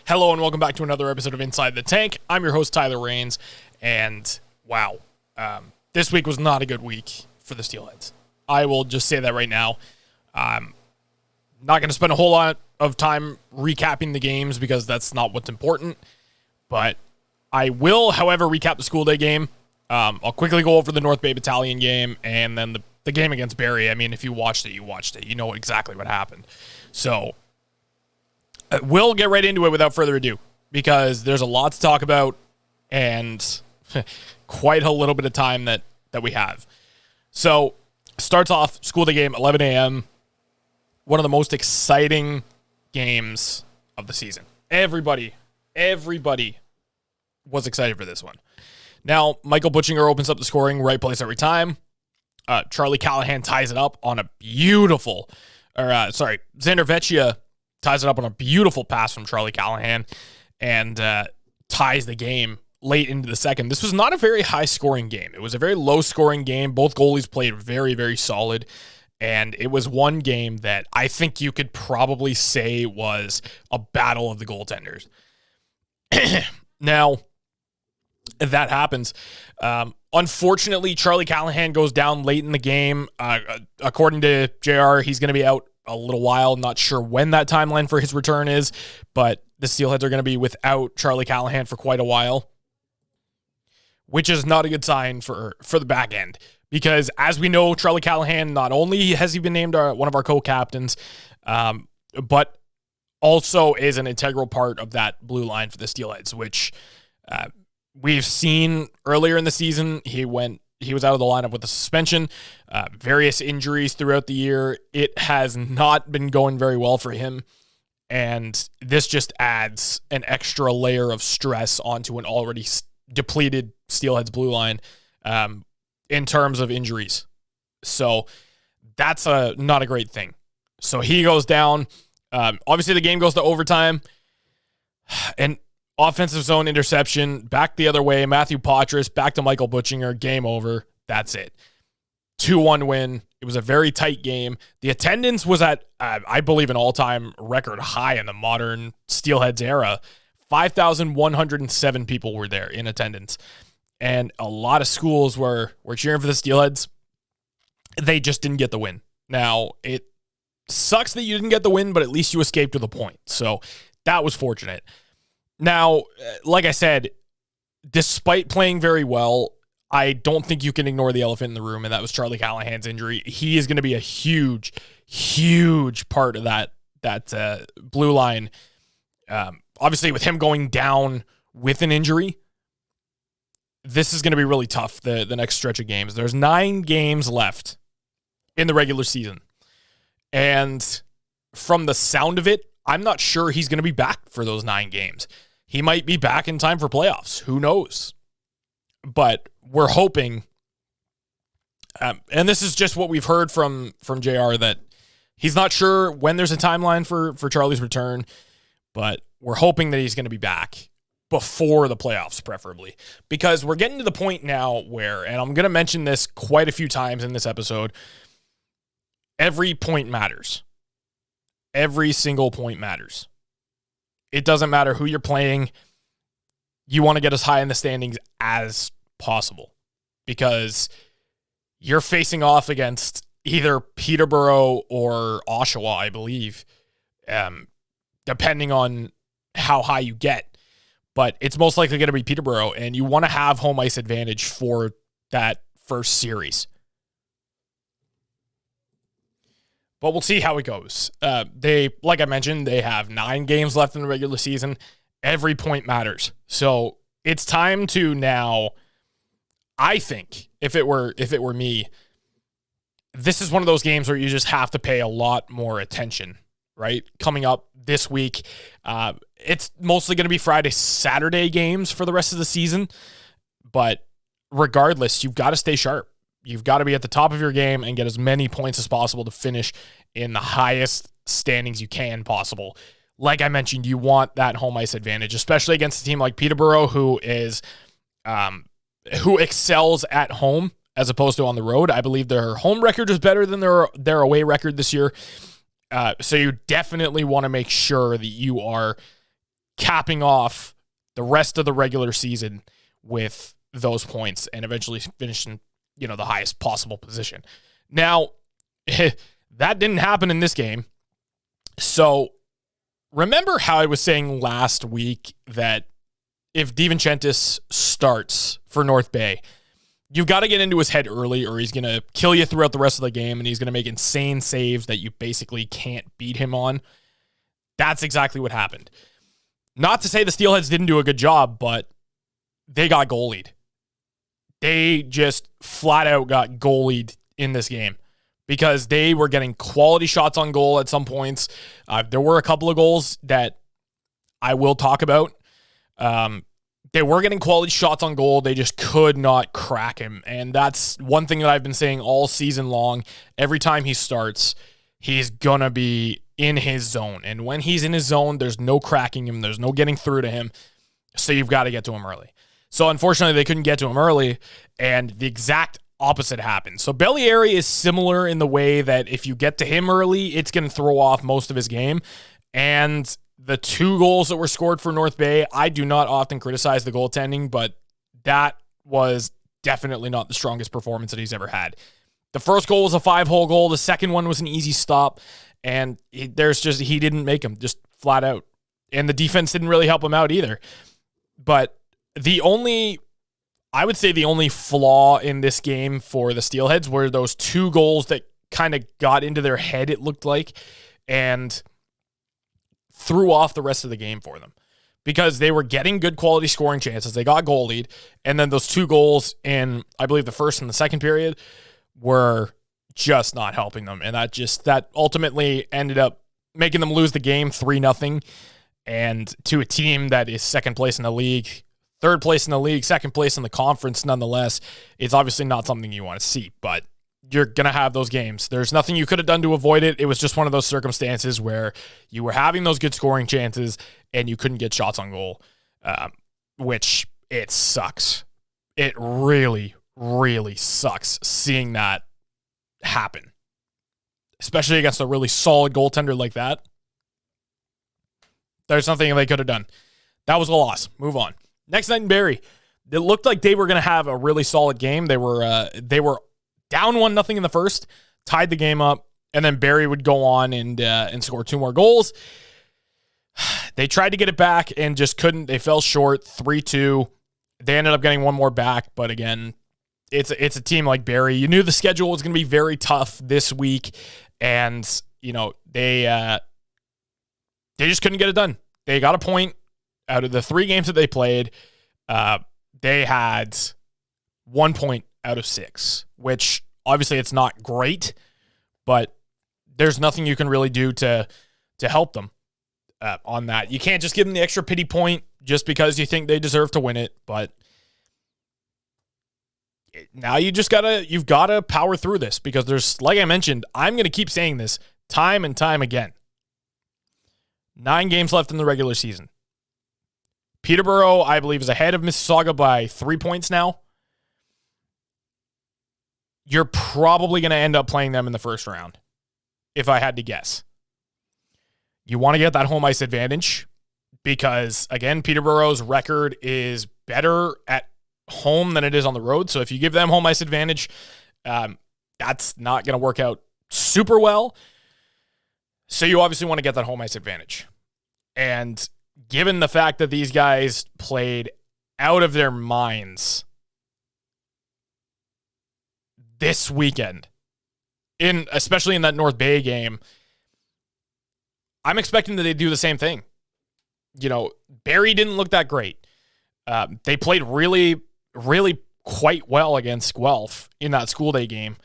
Hello and welcome back to another episode of Inside the Tank. I'm your host, Tyler Rains, and wow, this week was not a good week for the Steelheads. I will just say that right now. I'm not going to spend a whole lot of time recapping the games because that's not what's important, but I will, however, recap the school day game. I'll quickly go over the North Bay Battalion game and then the game against Barrie. I mean, if you watched it, you watched it. You know exactly what happened. So we'll get right into it without further ado because there's a lot to talk about and quite a little bit of time that we have. So starts off school day game, 11 a.m., one of the most exciting games of the season. Everybody was excited for this one. Now, Michael Butchinger opens up the scoring, right place every time. Charlie Callahan ties it up on a beautiful, Xander Vecchia ties it up on a beautiful pass from Charlie Callahan and ties the game late into the second. This was not a very high-scoring game. It was a very low-scoring game. Both goalies played very, very solid, and it was one game that I think you could probably say was a battle of the goaltenders. Now, that happens. Unfortunately, Charlie Callahan goes down late in the game. According to JR, he's going to be out a little while. Not sure when that timeline for his return is, but the Steelheads are going to be without Charlie Callahan for quite a while, which is not a good sign for the back end. Because as we know, Charlie Callahan, not only has he been named one of our co-captains, but also is an integral part of that blue line for the Steelheads, which we've seen earlier in the season. He was out of the lineup with a suspension, various injuries throughout the year. It has not been going very well for him, and this just adds an extra layer of stress onto an already depleted Steelheads blue line in terms of injuries. So that's not a great thing. So he goes down. Obviously, the game goes to overtime, and offensive zone interception, back the other way, Matthew Poitras, back to Michael Butchinger, game over. That's it. 2-1 win. It was a very tight game. The attendance was at, I believe, an all-time record high in the modern Steelheads era. 5,107 people were there in attendance. And a lot of schools were cheering for the Steelheads. They just didn't get the win. Now, it sucks that you didn't get the win, but at least you escaped with a point. So that was fortunate. Now, like I said, despite playing very well, I don't think you can ignore the elephant in the room, and that was Charlie Callahan's injury. He is going to be a huge, huge part of that blue line. Obviously, with him going down with an injury, this is going to be really tough, the next stretch of games. There's 9 games left in the regular season, and from the sound of it, I'm not sure he's going to be back for those 9 games. He might be back in time for playoffs. Who knows? But we're hoping, and this is just what we've heard from JR, that he's not sure when there's a timeline for Charlie's return, but we're hoping that he's going to be back before the playoffs, preferably. Because we're getting to the point now where, and I'm going to mention this quite a few times in this episode, every point matters. Every single point matters. It doesn't matter who you're playing. You want to get as high in the standings as possible because you're facing off against either Peterborough or Oshawa, I believe, depending on how high you get. But it's most likely going to be Peterborough, and you want to have home ice advantage for that first series. But we'll see how it goes. Like I mentioned, they have 9 games left in the regular season. Every point matters. So it's time to now, I think, if it were me, this is one of those games where you just have to pay a lot more attention, right? Coming up this week, it's mostly going to be Friday, Saturday games for the rest of the season. But regardless, you've got to stay sharp. You've got to be at the top of your game and get as many points as possible to finish in the highest standings you can possible. Like I mentioned, you want that home ice advantage, especially against a team like Peterborough, who excels at home as opposed to on the road. I believe their home record is better than their away record this year. So you definitely want to make sure that you are capping off the rest of the regular season with those points and eventually finishing, the highest possible position. Now, that didn't happen in this game. So remember how I was saying last week that if DiVincentis starts for North Bay, you've got to get into his head early or he's going to kill you throughout the rest of the game and he's going to make insane saves that you basically can't beat him on. That's exactly what happened. Not to say the Steelheads didn't do a good job, but they got goalied. They just flat out got goalied in this game because they were getting quality shots on goal at some points. There were a couple of goals that I will talk about. They were getting quality shots on goal. They just could not crack him. And that's one thing that I've been saying all season long. Every time he starts, he's going to be in his zone. And when he's in his zone, there's no cracking him. There's no getting through to him. So you've got to get to him early. So unfortunately, they couldn't get to him early. And the exact opposite happened. So Bellieri is similar in the way that if you get to him early, it's going to throw off most of his game. And the 2 goals that were scored for North Bay, I do not often criticize the goaltending, but that was definitely not the strongest performance that he's ever had. The first goal was a 5-hole goal. The second one was an easy stop. And he didn't make him, just flat out. And the defense didn't really help him out either. But the only flaw in this game for the Steelheads were those 2 goals that kind of got into their head, it looked like, and threw off the rest of the game for them because they were getting good quality scoring chances. They got goalied, and then those 2 goals in, I believe, the first and the second period were just not helping them. And that ultimately ended up making them lose the game 3-0. And to a team that is second place in the league, third place in the league, second place in the conference, nonetheless, it's obviously not something you want to see, but you're going to have those games. There's nothing you could have done to avoid it. It was just one of those circumstances where you were having those good scoring chances and you couldn't get shots on goal, which it sucks. It really, really sucks seeing that happen, especially against a really solid goaltender like that. There's nothing they could have done. That was a loss. Move on. Next night in Barrie, it looked like they were going to have a really solid game. They were down 1-0 in the first, tied the game up, and then Barrie would go on and score 2 more goals. They tried to get it back and just couldn't. They fell short, 3-2. They ended up getting 1 more back, but again, it's a team like Barrie. You knew the schedule was going to be very tough this week, and they just couldn't get it done. They got a point out of the 3 games that they played. They had 1 point out of 6, which obviously it's not great, but there's nothing you can really do to help them on that. You can't just give them the extra pity point just because you think they deserve to win it, but now you've got to power through this because there's, like I mentioned, I'm going to keep saying this time and time again. 9 games left in the regular season. Peterborough, I believe, is ahead of Mississauga by 3 points now. You're probably going to end up playing them in the first round, if I had to guess. You want to get that home ice advantage because, again, Peterborough's record is better at home than it is on the road. So if you give them home ice advantage, that's not going to work out super well. So you obviously want to get that home ice advantage. And given the fact that these guys played out of their minds this weekend, especially in that North Bay game, I'm expecting that they do the same thing. Barrie didn't look that great. They played really, really quite well against Guelph in that school day game.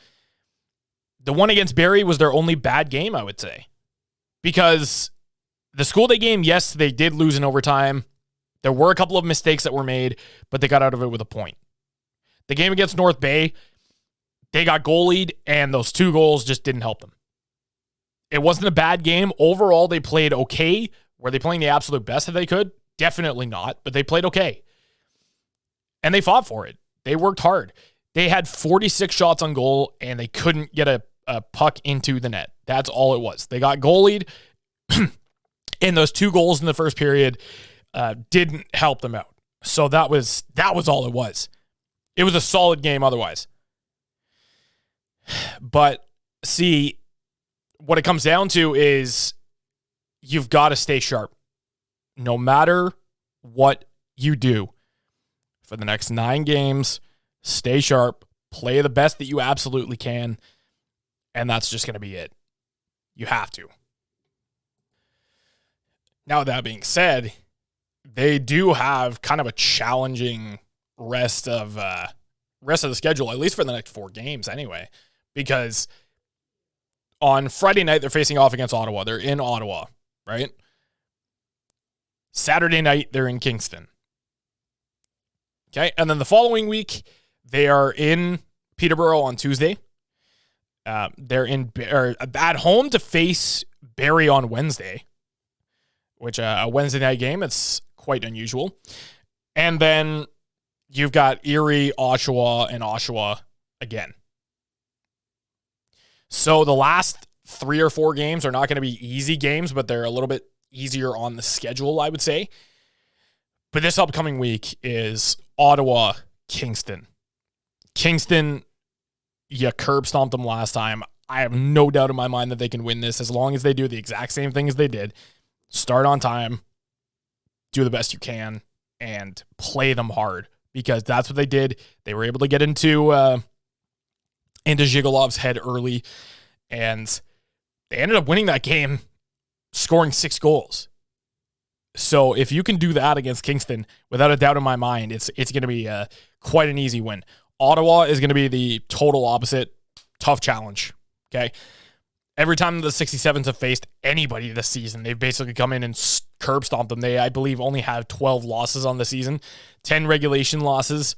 The one against Barrie was their only bad game, I would say. Because the school day game, yes, they did lose in overtime. There were a couple of mistakes that were made, but they got out of it with a point. The game against North Bay, they got goalied, and those 2 goals just didn't help them. It wasn't a bad game. Overall, they played okay. Were they playing the absolute best that they could? Definitely not, but they played okay. And they fought for it. They worked hard. They had 46 shots on goal, and they couldn't get a puck into the net. That's all it was. They got goalied, and those 2 goals in the first period, didn't help them out. So that was all it was. It was a solid game otherwise. But see, what it comes down to is you've got to stay sharp. No matter what you do for the next 9 games, stay sharp, play the best that you absolutely can, and that's just going to be it. You have to. Now, that being said, they do have kind of a challenging rest of the schedule, at least for the next 4 games anyway, because on Friday night, they're facing off against Ottawa. They're in Ottawa, right? Saturday night, they're in Kingston. Okay, and then the following week, they are in Peterborough on Tuesday. They're at home to face Barrie on Wednesday, which a Wednesday night game, it's quite unusual. And then you've got Erie, Oshawa, and Oshawa again. So the last 3 or 4 games are not going to be easy games, but they're a little bit easier on the schedule, I would say. But this upcoming week is Ottawa, Kingston. Kingston, you curb stomped them last time. I have no doubt in my mind that they can win this as long as they do the exact same thing as they did. Start on time, do the best you can, and play them hard, because that's what they did. They were able to get into Zhigolov's head early, and they ended up winning that game, scoring 6 goals. So if you can do that against Kingston, without a doubt in my mind, it's going to be quite an easy win. Ottawa is going to be the total opposite. Tough challenge, okay? Every time the 67s have faced anybody this season, they've basically come in and curb stomped them. They, I believe, only have 12 losses on the season, 10 regulation losses.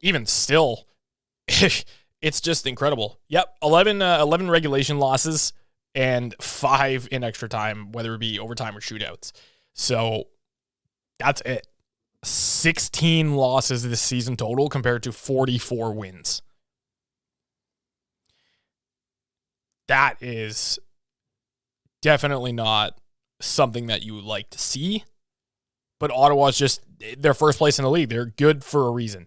Even still, it's just incredible. Yep, 11 regulation losses and 5 in extra time, whether it be overtime or shootouts. So that's it. 16 losses this season total compared to 44 wins. That is definitely not something that you would like to see. But Ottawa's just, they're first place in the league. They're good for a reason.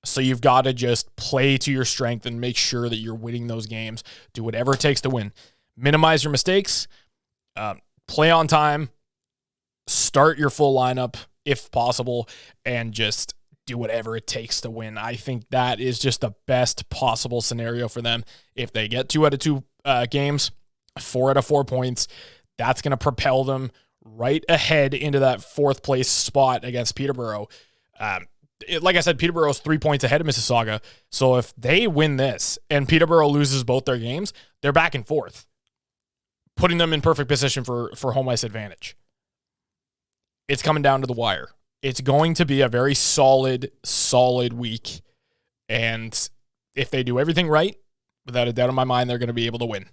So you've got to just play to your strength and make sure that you're winning those games. Do whatever it takes to win. Minimize your mistakes. Play on time. Start your full lineup if possible. And just do whatever it takes to win. I think that is just the best possible scenario for them. If they get 2 out of 2 games, 4 out of 4 points, that's going to propel them right ahead into that 4th place spot against Peterborough. Like I said, Peterborough's 3 points ahead of Mississauga. So if they win this and Peterborough loses both their games, they're back in 4th, putting them in perfect position for home ice advantage. It's coming down to the wire. It's going to be a very solid week. And if they do everything right, without a doubt in my mind, they're going to be able to win.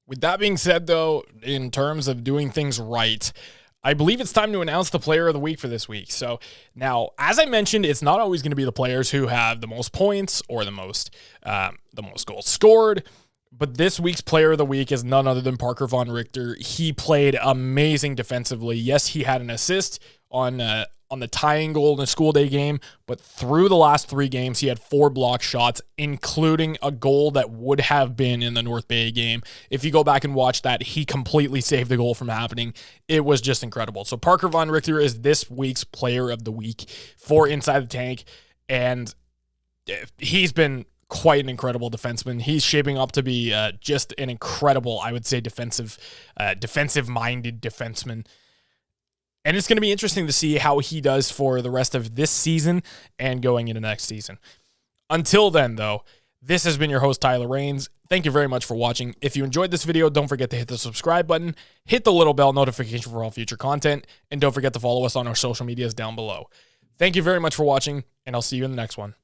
With that being said, though, in terms of doing things right, I believe it's time to announce the player of the week for this week. So now, as I mentioned, it's not always going to be the players who have the most points or the most goals scored. But this week's player of the week is none other than Parker Von Richter. He played amazing defensively. Yes, he had an assist on the tying goal in the school day game, but through the last 3 games, he had 4 block shots, including a goal that would have been in the North Bay game. If you go back and watch that, he completely saved the goal from happening. It was just incredible. So Parker Von Richter is this week's player of the week for Inside the Tank, and he's been quite an incredible defenseman. He's shaping up to be just an incredible, I would say, defensive-minded defenseman. And it's going to be interesting to see how he does for the rest of this season and going into next season. Until then, though, this has been your host, Tyler Rains. Thank you very much for watching. If you enjoyed this video, don't forget to hit the subscribe button, hit the little bell notification for all future content, and don't forget to follow us on our social medias down below. Thank you very much for watching, and I'll see you in the next one.